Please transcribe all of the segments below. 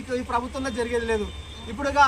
మీకు ఈ ప్రభుత్వంలో జరిగేది లేదు. ఇప్పుడుగా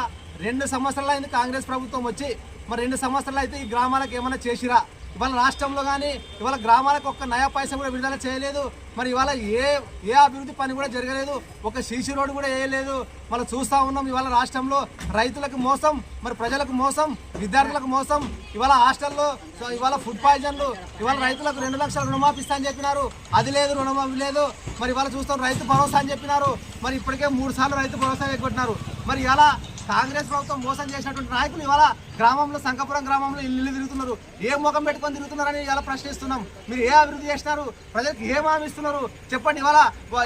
2 సంవత్సరాలు అయింది కాంగ్రెస్ ప్రభుత్వం వచ్చి. మరి 2 సంవత్సరాలు అయితే ఈ గ్రామాలకు ఏమైనా చేసిరా? ఇవాళ రాష్ట్రంలో కానీ ఇవాళ గ్రామాలకు ఒక్క నయా పైసా కూడా విడుదల చేయలేదు. మరి ఇవాళ ఏ అభివృద్ధి పని కూడా జరగలేదు. ఒక సీసీ రోడ్డు కూడా వేయలేదు. మనం చూస్తూ ఉన్నాం ఇవాళ రాష్ట్రంలో రైతులకు మోసం, మరి ప్రజలకు మోసం, విద్యార్థులకు మోసం. ఇవాళ హాస్టల్లో ఇవాళ ఫుడ్ పాయిజన్లు. ఇవాళ రైతులకు 2 లక్షల రుణమాఫీ అని చెప్పినారు, అది లేదు, రుణమాఫీ లేదు. మరి ఇవాళ చూస్తాం రైతు భరోసా అని చెప్పినారు, మరి ఇప్పటికే 3 సార్లు రైతు భరోసా ఎగ్గొట్టినారు. మరి ఇలా కాంగ్రెస్ ప్రభుత్వం మోసం చేసినటువంటి నాయకులు ఇవాళ గ్రామంలో సంకపురం గ్రామంలో ఇల్లు తిరుగుతున్నారు. ఏ ముఖం పెట్టుకొని తిరుగుతున్నారని ఇలా ప్రశ్నిస్తున్నాం. మీరు ఏ అభివృద్ధి చేస్తున్నారు? ప్రజలకు ఏం హామీ ఇస్తున్నారు చెప్పండి.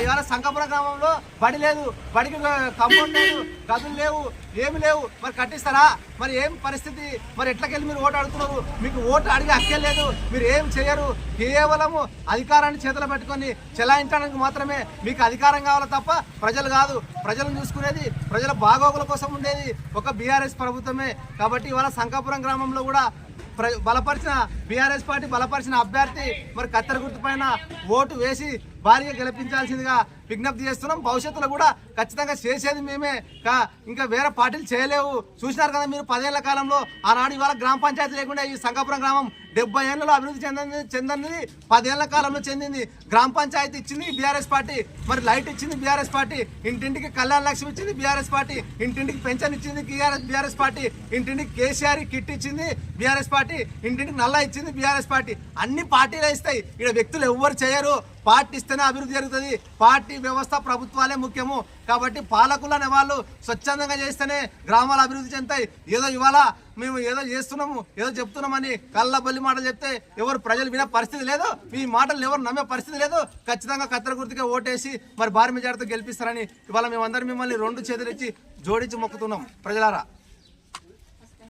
ఇవాళ సంకపురం గ్రామంలో బడి లేదు, బడికి కాంపౌండ్ లేదు, గదులు లేవు, ఏమి లేవు. మరి కట్టిస్తారా? మరి ఏం పరిస్థితి? మరి ఎట్లకెళ్ళి మీరు ఓటు అడుగుతున్నారు? మీకు ఓటు అడిగే హక్కే లేదు. మీరు ఏం చేయరు. కేవలము అధికారాన్ని చేతులు పెట్టుకొని చెలాయించడానికి మాత్రమే మీకు అధికారం కావాలి తప్ప ప్రజలు కాదు. ప్రజలను చూసుకునేది, ప్రజల బాగోగుల కోసం ఉండేది ఒక బీఆర్ఎస్ ప్రభుత్వమే. కాబట్టి ఇవాళ సంకాపురం గ్రామంలో కూడా బలపరిచిన బీఆర్ఎస్ పార్టీ బలపరిచిన అభ్యర్థి మరి కత్తెర గుర్తు పైన ఓటు వేసి భారీగా గెలిపించాల్సిందిగా విజ్ఞప్తి చేస్తున్నాం. భవిష్యత్తులో కూడా ఖచ్చితంగా చేసేది మేమే, ఇంకా వేరే పార్టీలు చేయలేవు. చూసినారు కదా మీరు 10 ఏళ్ల కాలంలో ఆనాడు ఇవాళ గ్రామ పంచాయతీ లేకుండా ఈ సంకాపురం గ్రామం 70 ఏళ్లలో అభివృద్ధి చెందింది 10 ఏళ్ల కాలంలో చెందింది. గ్రామ పంచాయతీ ఇచ్చింది బీఆర్ఎస్ పార్టీ, మరి లైట్ ఇచ్చింది బీఆర్ఎస్ పార్టీ, ఇంటింటికి కళ్యాణ లక్ష్మి ఇచ్చింది బీఆర్ఎస్ పార్టీ, ఇంటింటికి పెన్షన్ ఇచ్చింది బీఆర్ఎస్ పార్టీ, ఇంటింటికి కేసీఆర్ కిట్ ఇచ్చింది బీఆర్ఎస్ పార్టీ, ఇంటింటికి నల్లా ఇచ్చింది బీఆర్ఎస్ పార్టీ. అన్ని పార్టీలే ఇస్తాయి. ఇక్కడ వ్యక్తులు ఎవ్వరు చేయరు. పార్టీ ఇస్తేనే అభివృద్ధి జరుగుతుంది. పార్టీ వ్యవస్థ ప్రభుత్వాలే ముఖ్యము. కాబట్టి పాలకులు అనే వాళ్ళు స్వచ్ఛందంగా చేస్తేనే గ్రామాలు అభివృద్ధి చెందుతాయి. ఏదో ఇవాళ మేము ఏదో చేస్తున్నాము, ఏదో చెప్తున్నామని కళ్ళబల్లి మాటలు చెప్తే ఎవరు ప్రజలు వినే పరిస్థితి లేదు. మీ మాటలు ఎవరు నమ్మే పరిస్థితి లేదు. ఖచ్చితంగా కత్తెర గుర్తుకే ఓటేసి మరి భారీ మెజార్టీతో గెలిపిస్తారని ఇవాళ మేమందరం మిమ్మల్ని 2 చేతులు ఇచ్చి జోడించి మొక్కుతున్నాం. ప్రజలారా.